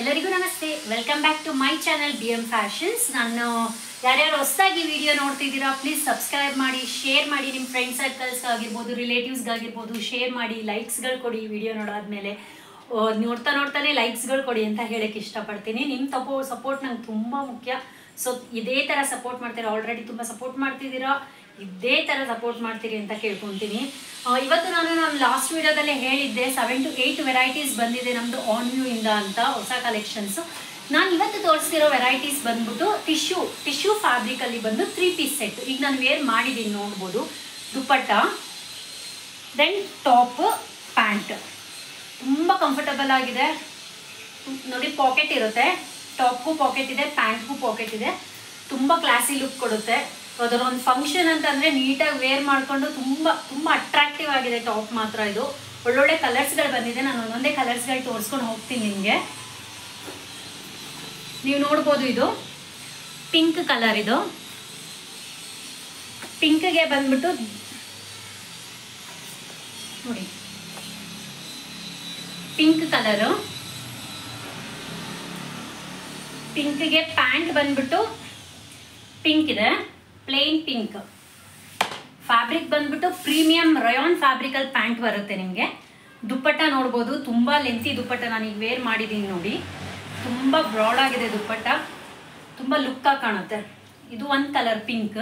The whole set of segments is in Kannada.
ಎಲ್ಲರಿಗೂ ನಮಸ್ತೆ. Welcome back to my channel BM fashions. ನಾನು ಯಾರ್ಯಾರು ಹೊಸದಾಗಿ ವಿಡಿಯೋ ನೋಡ್ತಿದ್ದೀರಾ ಪ್ಲೀಸ್ ಸಬ್ಸ್ಕ್ರೈಬ್ ಮಾಡಿ, ಶೇರ್ ಮಾಡಿ, ನಿಮ್ಮ ಫ್ರೆಂಡ್ ಸರ್ಕಲ್ಸ್ಗಾಗಿರ್ಬೋದು, ರಿಲೇಟಿವ್ಸ್ಗಾಗಿರ್ಬೋದು ಶೇರ್ ಮಾಡಿ, ಲೈಕ್ಸ್ಗಳು ಕೊಡಿ. ವಿಡಿಯೋ ನೋಡಾದ್ಮೇಲೆ ನೋಡ್ತಾನೆ ಲೈಕ್ಸ್ಗಳು ಕೊಡಿ ಅಂತ ಹೇಳಕ್ಕೆ ಇಷ್ಟಪಡ್ತೀನಿ. ನಿಮ್ಮ ಸಪೋರ್ಟ್ ನಂಗೆ ತುಂಬ ಮುಖ್ಯ. ಸೊ ಇದೇ ಥರ ಸಪೋರ್ಟ್ ಮಾಡ್ತೀರಾ, ಆಲ್ರೆಡಿ ತುಂಬ ಸಪೋರ್ಟ್ ಮಾಡ್ತಿದ್ದೀರಾ, ಇದೇ ಥರ ಸಪೋರ್ಟ್ ಮಾಡ್ತೀರಿ ಅಂತ ಕೇಳ್ಕೊತೀನಿ. ಇವತ್ತು ನಾನು ಲಾಸ್ಟ್ ವಿಡಿಯೋದಲ್ಲೇ ಹೇಳಿದ್ದೆ 7 to 8 ವೆರೈಟೀಸ್ ಬಂದಿದೆ ನಮ್ಮದು ಆನ್ವ್ಯೂ ಇಂದ ಅಂತ, ಹೊಸ ಕಲೆಕ್ಷನ್ಸು. ನಾನು ಇವತ್ತು ತೋರಿಸ್ತಿರೋ ವೆರೈಟೀಸ್ ಬಂದ್ಬಿಟ್ಟು ಟಿಶ್ಯೂ ಫ್ಯಾಬ್ರಿಕಲ್ಲಿ ಬಂದು 3 ಪೀಸ್ ಸೆಟ್. ಈಗ ನಾನು ವೇರ್ ಮಾಡಿದ್ದೀನಿ ನೋಡ್ಬೋದು. ದುಪ್ಪಟ್ಟ, ದೆನ್ ಟಾಪ್, ಪ್ಯಾಂಟ್ ತುಂಬ ಕಂಫರ್ಟಬಲ್ ಆಗಿದೆ ನೋಡಿ. ಪಾಕೆಟ್ ಇರುತ್ತೆ, ಟಾಪ್ಗೂ ಪಾಕೆಟ್ ಇದೆ, ಪ್ಯಾಂಟ್ಗೂ ಪಾಕೆಟ್ ಇದೆ. ತುಂಬ ಕ್ಲಾಸಿ ಲುಕ್ ಕೊಡುತ್ತೆ. ಅದರ ಒಂದು ಫಂಕ್ಷನ್ ಅಂತಂದರೆ ನೀಟಾಗಿ ವೇರ್ ಮಾಡಿಕೊಂಡು ತುಂಬ ಅಟ್ರಾಕ್ಟಿವ್ ಆಗಿದೆ ಟಾಪ್ ಮಾತ್ರ. ಇದು ಒಳ್ಳೊಳ್ಳೆ ಕಲರ್ಸ್ಗಳು ಬಂದಿದೆ. ನಾನು ಒಂದೊಂದೇ ಕಲರ್ಸ್ಗಳು ತೋರಿಸ್ಕೊಂಡು ಹೋಗ್ತೀನಿ ನಿಮಗೆ. ನೀವು ನೋಡ್ಬೋದು, ಇದು ಪಿಂಕ್ ಕಲರ್. ಇದು ಪಿಂಕ್ಗೆ ಬಂದ್ಬಿಟ್ಟು ನೋಡಿ, ಪಿಂಕ್ ಕಲರು. ಪಿಂಕ್ಗೆ ಪ್ಯಾಂಟ್ ಬಂದ್ಬಿಟ್ಟು ಪಿಂಕ್ ಇದೆ, ಪ್ಲೇನ್ ಪಿಂಕ್. ಫ್ಯಾಬ್ರಿಕ್ ಬಂದ್ಬಿಟ್ಟು ಪ್ರೀಮಿಯಂ ರಯಾನ್ ಫ್ಯಾಬ್ರಿಕಲ್ ಪ್ಯಾಂಟ್ ಬರುತ್ತೆ ನಿಮಗೆ. ದುಪ್ಪಟ್ಟ ನೋಡ್ಬೋದು, ತುಂಬ ಲೆಂತಿ ದುಪ್ಪಟ್ಟ. ನಾನೀಗ ವೇರ್ ಮಾಡಿದ್ದೀನಿ ನೋಡಿ, ತುಂಬ ಬ್ರಾಡ್ ಆಗಿದೆ ದುಪ್ಪಟ್ಟ, ತುಂಬ ಲುಕ್ಕಾಗಿ ಕಾಣುತ್ತೆ. ಇದು ಒಂದು ಕಲರ್ ಪಿಂಕ್.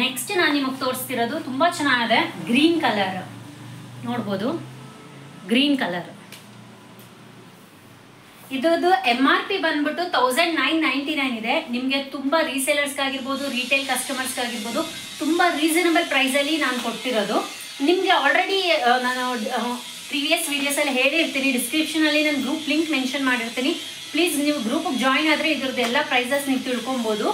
ನೆಕ್ಸ್ಟ್ ನಾನು ನಿಮಗೆ ತೋರಿಸ್ತಿರೋದು ತುಂಬ ಚೆನ್ನಾಗಿದೆ, ಗ್ರೀನ್ ಕಲರ್ ನೋಡ್ಬೋದು. ಗ್ರೀನ್ ಕಲರ್ ಇದ್ರದ್ದು MRP ಬಂದ್ಬಿಟ್ಟು 1999 ಇದೆ. ನಿಮಗೆ ತುಂಬ ರೀಸೇಲರ್ಸ್ಗಾಗಿರ್ಬೋದು, ರಿಟೇಲ್ ಕಸ್ಟಮರ್ಸ್ಗಾಗಿರ್ಬೋದು ತುಂಬ ರೀಸನಬಲ್ ಪ್ರೈಸಲ್ಲಿ ನಾನು ಕೊಟ್ಟಿರೋದು. ನಿಮಗೆ ಆಲ್ರೆಡಿ ನಾನು ಪ್ರೀವಿಯಸ್ ವೀಡಿಯೋಸಲ್ಲಿ ಹೇಳಿರ್ತೀನಿ, ಡಿಸ್ಕ್ರಿಪ್ಷನಲ್ಲಿ ನಾನು ಗ್ರೂಪ್ ಲಿಂಕ್ ಮೆನ್ಷನ್ ಮಾಡಿರ್ತೀನಿ. ಪ್ಲೀಸ್ ನೀವು ಗ್ರೂಪಿಗೆ ಜಾಯಿನ್ ಆದರೆ ಇದ್ರದ್ದು ಎಲ್ಲ ಪ್ರೈಸಸ್ ನೀವು ತಿಳ್ಕೊಬೋದು.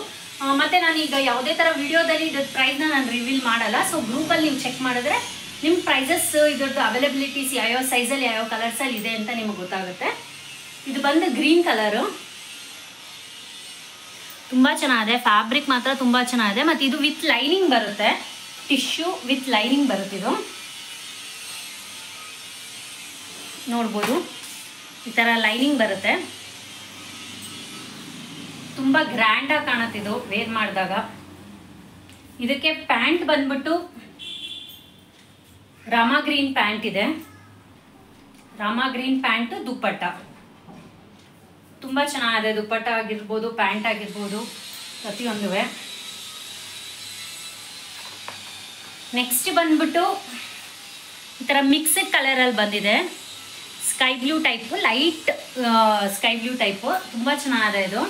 ಮತ್ತು ನಾನೀಗ ಯಾವುದೇ ಥರ ವೀಡಿಯೋದಲ್ಲಿ ಇದ್ರದ್ದು ಪ್ರೈಸ್ನ ನಾನು ರಿವೀಲ್ ಮಾಡಲ್ಲ. ಸೊ ಗ್ರೂಪಲ್ಲಿ ನೀವು ಚೆಕ್ ಮಾಡಿದ್ರೆ ನಿಮ್ಮ ಪ್ರೈಸಸ್, ಇದ್ರದ್ದು ಅವೈಲಬಿಲಿಟೀಸ್ ಯಾವ್ಯಾವ ಸೈಜಲ್ಲಿ ಯಾವ್ಯಾವ ಕಲರ್ಸಲ್ಲಿ ಇದೆ ಅಂತ ನಿಮಗೆ ಗೊತ್ತಾಗುತ್ತೆ. ಇದು ಬಂದು ಗ್ರೀನ್ ಕಲರು, ತುಂಬ ಚೆನ್ನಾಗಿದೆ. ಫ್ಯಾಬ್ರಿಕ್ ಮಾತ್ರ ತುಂಬ ಚೆನ್ನಾಗಿದೆ. ಮತ್ತು ಇದು ವಿತ್ ಲೈನಿಂಗ್ ಬರುತ್ತೆ, ಟಿಶ್ಯೂ ವಿತ್ ಲೈನಿಂಗ್ ಬರುತ್ತೆ. ಇದು ನೋಡ್ಬೋದು, ಈ ಥರ ಲೈನಿಂಗ್ ಬರುತ್ತೆ. ತುಂಬ ಗ್ರ್ಯಾಂಡಾಗಿ ಕಾಣುತ್ತೆ ಇದು ವೇರ್ ಮಾಡಿದಾಗ. ಇದಕ್ಕೆ ಪ್ಯಾಂಟ್ ಬಂದ್ಬಿಟ್ಟು ರಾಮಾ ಗ್ರೀನ್ ಪ್ಯಾಂಟ್ ಇದೆ. ರಾಮಾ ಗ್ರೀನ್ ಪ್ಯಾಂಟ್, ದುಪ್ಪಟ್ಟ ತುಂಬ ಚೆನ್ನಾಗಿದೆ. ದುಪ್ಪಟ್ಟ ಆಗಿರ್ಬೋದು, ಪ್ಯಾಂಟ್ ಆಗಿರ್ಬೋದು, ಪ್ರತಿಯೊಂದು. ನೆಕ್ಸ್ಟ್ ಬಂದ್ಬಿಟ್ಟು ಈ ಥರ ಮಿಕ್ಸ್ಡ್ ಕಲರಲ್ಲಿ ಬಂದಿದೆ. Sky blue type, light sky blue type, ತುಂಬ ಚೆನ್ನಾಗಿದೆ ಇದು.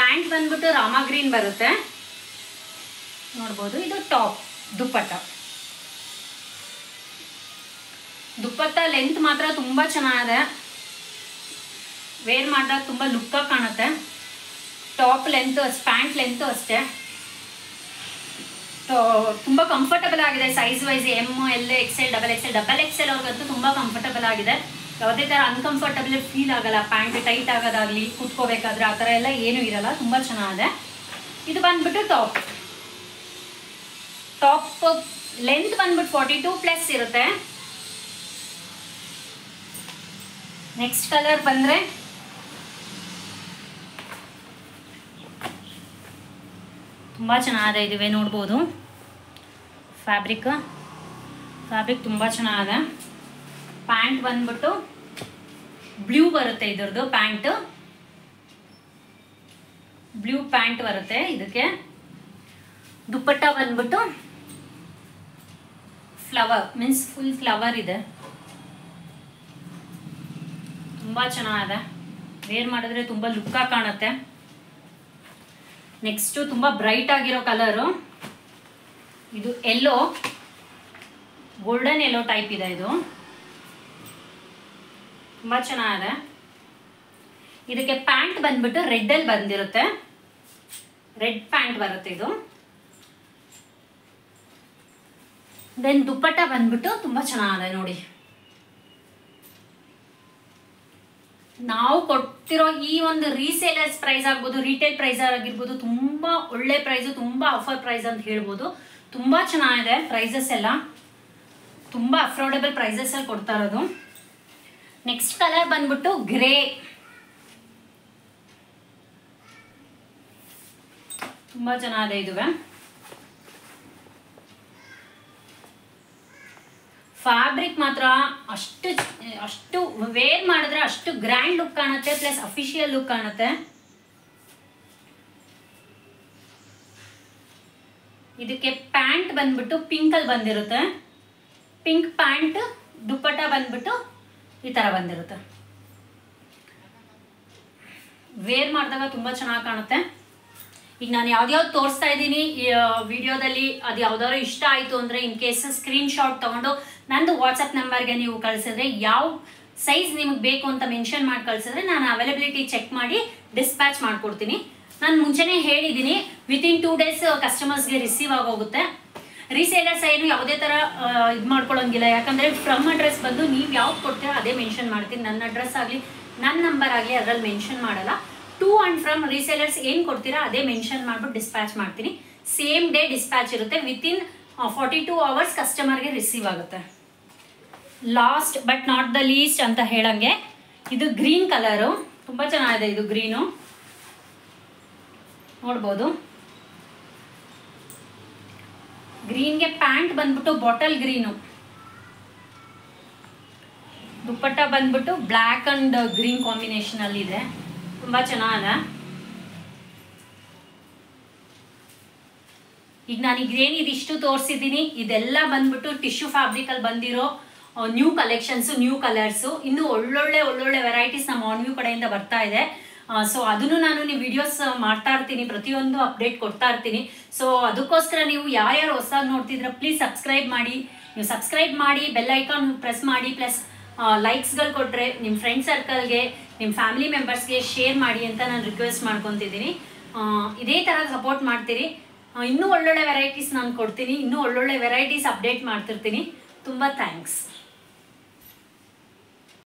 ಪ್ಯಾಂಟ್ ಬಂದ್ಬಿಟ್ಟು ರಾಮಾ ಗ್ರೀನ್ ಬರುತ್ತೆ ನೋಡ್ಬೋದು. ಇದು ಟಾಪ್, ದುಪ್ಪಟ್ಟ. ದುಪ್ಪಟ್ಟ ಲೆಂತ್ ಮಾತ್ರ ತುಂಬ ಚೆನ್ನಾಗಿದೆ, ವೇರ್ ಮಾಡಿದಾಗ ತುಂಬ ಲುಕ್ಕಾಗಿ ಕಾಣುತ್ತೆ. ಟಾಪ್ ಲೆಂತು ಪ್ಯಾಂಟ್ ಲೆಂತು ಅಷ್ಟೇ ತುಂಬ ಕಂಫರ್ಟಬಲ್ ಆಗಿದೆ. Size wise M, L, XL, double XL ಅವ್ರಿಗಂತೂ ತುಂಬ ಕಂಫರ್ಟಬಲ್ ಆಗಿದೆ. ಯಾವುದೇ ಥರ ಅನ್ಕಂಫರ್ಟಬಲ್ ಫೀಲ್ ಆಗಲ್ಲ. ಪ್ಯಾಂಟ್ ಟೈಟ್ ಆಗೋದಾಗಲಿ, ಕೂತ್ಕೋಬೇಕಾದ್ರೆ ಆ ಥರ ಎಲ್ಲ ಏನೂ ಇರಲ್ಲ, ತುಂಬ ಚೆನ್ನಾಗಿದೆ. ಇದು ಬಂದ್ಬಿಟ್ಟು ಟಾಪ್ ಲೆಂತ್ ಬಂದ್ಬಿಟ್ಟು 42+ ಇರುತ್ತೆ. ನೆಕ್ಸ್ಟ್ ಕಲರ್ ಬಂದರೆ ತುಂಬ ಚೆನ್ನಾಗಿದೆ. ಇದುವೆ ನೋಡ್ಬೋದು, ಫ್ಯಾಬ್ರಿಕ್ ತುಂಬ ಚೆನ್ನಾಗಿದೆ. ಪ್ಯಾಂಟ್ ಬಂದ್ಬಿಟ್ಟು ಬ್ಲೂ ಬರುತ್ತೆ. ಇದ್ರದ್ದು ಪ್ಯಾಂಟ್ ಬ್ಲೂ ಪ್ಯಾಂಟ್ ಬರುತ್ತೆ. ಇದಕ್ಕೆ ದುಪ್ಪಟ್ಟ ಬಂದ್ಬಿಟ್ಟು ಫ್ಲವರ್, ಮೀನ್ಸ್ ಫುಲ್ ಫ್ಲವರ್ ಇದೆ. ತುಂಬ ಚೆನ್ನಾಗಿದೆ, ವೇರ್ ಮಾಡಿದ್ರೆ ತುಂಬ ಲುಕ್ಕಾಗಿ ಕಾಣುತ್ತೆ. ನೆಕ್ಸ್ಟು ತುಂಬ ಬ್ರೈಟ್ ಆಗಿರೋ ಕಲರು, ಇದು ಎಲ್ಲೋ, ಗೋಲ್ಡನ್ ಎಲ್ಲೋ ಟೈಪ್ ಇದೆ. ಇದು ತುಂಬ ಚೆನ್ನಾಗಿದೆ. ಇದಕ್ಕೆ ಪ್ಯಾಂಟ್ ಬಂದ್ಬಿಟ್ಟು ರೆಡ್ಡಲ್ಲಿ ಬಂದಿರುತ್ತೆ, ರೆಡ್ ಪ್ಯಾಂಟ್ ಬರುತ್ತೆ ಇದು. ದೆನ್ ದುಪ್ಪಟ್ಟ ಬಂದ್ಬಿಟ್ಟು ತುಂಬ ಚೆನ್ನಾಗಿದೆ ನೋಡಿ. ನಾವು ಕೊಡ್ತಿರೋ ಈ ಒಂದು ರೀಸೇಲರ್ಸ್ ಪ್ರೈಸ್ ಆಗ್ಬೋದು, ರಿಟೇಲ್ ಪ್ರೈಸ್ ಆಗಿರ್ಬೋದು, ತುಂಬ ಒಳ್ಳೆ ಪ್ರೈಸು, ತುಂಬ ಆಫರ್ ಪ್ರೈಸ್ ಅಂತ ಹೇಳ್ಬೋದು. ತುಂಬ ಚೆನ್ನಾಗಿದೆ ಪ್ರೈಸಸ್ ಎಲ್ಲ. ತುಂಬ ಅಫೋರ್ಡೆಬಲ್ ಪ್ರೈಸಸಲ್ಲಿ ಕೊಡ್ತಾ ಇರೋದು. ನೆಕ್ಸ್ಟ್ ಕಲರ್ ಬಂದ್ಬಿಟ್ಟು ಗ್ರೇ. ತುಂಬ ಚೆನ್ನಾಗಿದೆ ಇದುವೆ. ಫ್ಯಾಬ್ರಿಕ್ ಮಾತ್ರ ಅಷ್ಟು ವೇರ್ ಮಾಡಿದ್ರೆ ಅಷ್ಟು ಗ್ರ್ಯಾಂಡ್ ಲುಕ್ ಕಾಣುತ್ತೆ, ಪ್ಲಸ್ ಅಫಿಷಿಯಲ್ ಲುಕ್ ಕಾಣುತ್ತೆ. ಇದಕ್ಕೆ ಪ್ಯಾಂಟ್ ಬಂದ್ಬಿಟ್ಟು ಪಿಂಕಲ್ಲಿ ಬಂದಿರುತ್ತೆ. ಪಿಂಕ್ ಪ್ಯಾಂಟ್, ದುಪ್ಪಟ್ಟ ಬಂದ್ಬಿಟ್ಟು ಈ ಥರ ಬಂದಿರುತ್ತೆ. ವೇರ್ ಮಾಡಿದಾಗ ತುಂಬ ಚೆನ್ನಾಗಿ ಕಾಣುತ್ತೆ. ಈಗ ನಾನು ಯಾವ್ದ್ಯಾವ್ದು ತೋರಿಸ್ತಾ ಇದ್ದೀನಿ ವಿಡಿಯೋದಲ್ಲಿ, ಅದು ಯಾವ್ದಾದ್ರು ಇಷ್ಟ ಆಯಿತು ಅಂದರೆ ಇನ್ ಕೇಸ್ ಸ್ಕ್ರೀನ್ ಶಾಟ್ ತೊಗೊಂಡು ನಂದು ವಾಟ್ಸಪ್ ನಂಬರ್ಗೆ ನೀವು ಕಳಿಸಿದ್ರೆ, ಯಾವ ಸೈಜ್ ನಿಮಗೆ ಬೇಕು ಅಂತ ಮೆನ್ಷನ್ ಮಾಡಿ ಕಳಿಸಿದ್ರೆ ನಾನು ಅವೈಲಬಿಲಿಟಿ ಚೆಕ್ ಮಾಡಿ ಡಿಸ್ಪ್ಯಾಚ್ ಮಾಡಿಕೊಡ್ತೀನಿ. ನಾನು ಮುಂಚೆನೇ ಹೇಳಿದ್ದೀನಿ, ವಿತಿನ್ 2 days ಕಸ್ಟಮರ್ಸ್ಗೆ ರಿಸೀವ್ ಆಗೋಗುತ್ತೆ. ರೀಸೇಲರ್ಸ್ ಏನು ಯಾವುದೇ ಥರ ಇದು ಮಾಡ್ಕೊಳ್ಳೋಂಗಿಲ್ಲ, ಯಾಕಂದರೆ ಫ್ರಮ್ ಅಡ್ರೆಸ್ ಬಂದು ನೀವು ಯಾವ್ದು ಕೊಡ್ತೀರೋ ಅದೇ ಮೆನ್ಷನ್ ಮಾಡ್ತೀನಿ. ನನ್ನ ಅಡ್ರೆಸ್ ಆಗಲಿ ನನ್ನ ನಂಬರ್ ಆಗಲಿ ಅದರಲ್ಲಿ ಮೆನ್ಷನ್ ಮಾಡಲ್ಲ. ಟು ಆ್ಯಂಡ್ ಫ್ರಮ್ ರೀಸೇಲರ್ಸ್ ಏನು ಕೊಡ್ತೀರಾ ಅದೇ ಮೆನ್ಷನ್ ಮಾಡಿಬಿಟ್ಟು ಡಿಸ್ಪ್ಯಾಚ್ ಮಾಡ್ತೀನಿ. ಸೇಮ್ ಡೇ ಡಿಸ್ಪ್ಯಾಚ್ ಇರುತ್ತೆ. ವಿತಿನ್ 42 hours ಕಸ್ಟಮರ್ಗೆ ರಿಸೀವ್ ಆಗುತ್ತೆ. Last but not the least ಅಂತ ಹೇಳಂಗೆ ಇದು ಗ್ರೀನ್ ಕಲರು, ತುಂಬ ಚೆನ್ನಾಗಿದೆ. ಇದು ಗ್ರೀನು ನೋಡ್ಬೋದು. ಗ್ರೀನ್ಗೆ ಪ್ಯಾಂಟ್ ಬಂದ್ಬಿಟ್ಟು ಬಾಟಲ್ ಗ್ರೀನು, ದುಪ್ಪಟ್ಟ ಬಂದ್ಬಿಟ್ಟು ಬ್ಲ್ಯಾಕ್ ಅಂಡ್ ಗ್ರೀನ್ ಕಾಂಬಿನೇಷನ್ ಅಲ್ಲಿ ಇದೆ. ತುಂಬಾ ಚೆನ್ನಾಗಿದೆ. ಈಗ ನಾನು ಇದಿಷ್ಟು ತೋರಿಸಿದ್ದೀನಿ. ಇದೆಲ್ಲ ಬಂದ್ಬಿಟ್ಟು ಟಿಶ್ಯೂ ಫ್ಯಾಬ್ರಿಕ್ ಅಲ್ಲಿ ಬಂದಿರೋ ನ್ಯೂ ಕಲೆಕ್ಷನ್ಸು, ನ್ಯೂ ಕಲರ್ಸು. ಇನ್ನೂ ಒಳ್ಳೊಳ್ಳೆ ವೆರೈಟೀಸ್ ನಮ್ಮ ಆನ್ವ್ಯೂ ಕಡೆಯಿಂದ ಬರ್ತಾ ಇದೆ. ಸೊ ಅದನ್ನು ನಾನು ನೀವು ವಿಡಿಯೋಸ್ ಮಾಡ್ತಾ ಇರ್ತೀನಿ, ಪ್ರತಿಯೊಂದು ಅಪ್ಡೇಟ್ ಕೊಡ್ತಾ ಇರ್ತೀನಿ. ಸೊ ಅದಕ್ಕೋಸ್ಕರ ನೀವು ಯಾರ್ಯಾರು ಹೊಸದಾಗಿ ನೋಡ್ತಿದ್ರೆ ಪ್ಲೀಸ್ ಸಬ್ಸ್ಕ್ರೈಬ್ ಮಾಡಿ. ನೀವು ಸಬ್ಸ್ಕ್ರೈಬ್ ಮಾಡಿ, ಬೆಲ್ ಐಕಾನ್ ಪ್ರೆಸ್ ಮಾಡಿ, ಪ್ಲಸ್ ಲೈಕ್ಸ್ಗಳು ಕೊಟ್ಟರೆ ನಿಮ್ಮ ಫ್ರೆಂಡ್ ಸರ್ಕಲ್ಗೆ, ನಿಮ್ಮ ಫ್ಯಾಮಿಲಿ ಮೆಂಬರ್ಸ್ಗೆ ಶೇರ್ ಮಾಡಿ ಅಂತ ನಾನು ರಿಕ್ವೆಸ್ಟ್ ಮಾಡ್ಕೊತಿದ್ದೀನಿ. ಇದೇ ಥರ ಸಪೋರ್ಟ್ ಮಾಡ್ತೀರಿ. ಇನ್ನೂ ಒಳ್ಳೊಳ್ಳೆ ವೆರೈಟೀಸ್ ನಾನು ಕೊಡ್ತೀನಿ, ಇನ್ನೂ ಒಳ್ಳೊಳ್ಳೆ ವೆರೈಟೀಸ್ ಅಪ್ಡೇಟ್ ಮಾಡ್ತಿರ್ತೀನಿ. ತುಂಬ ಥ್ಯಾಂಕ್ಸ್.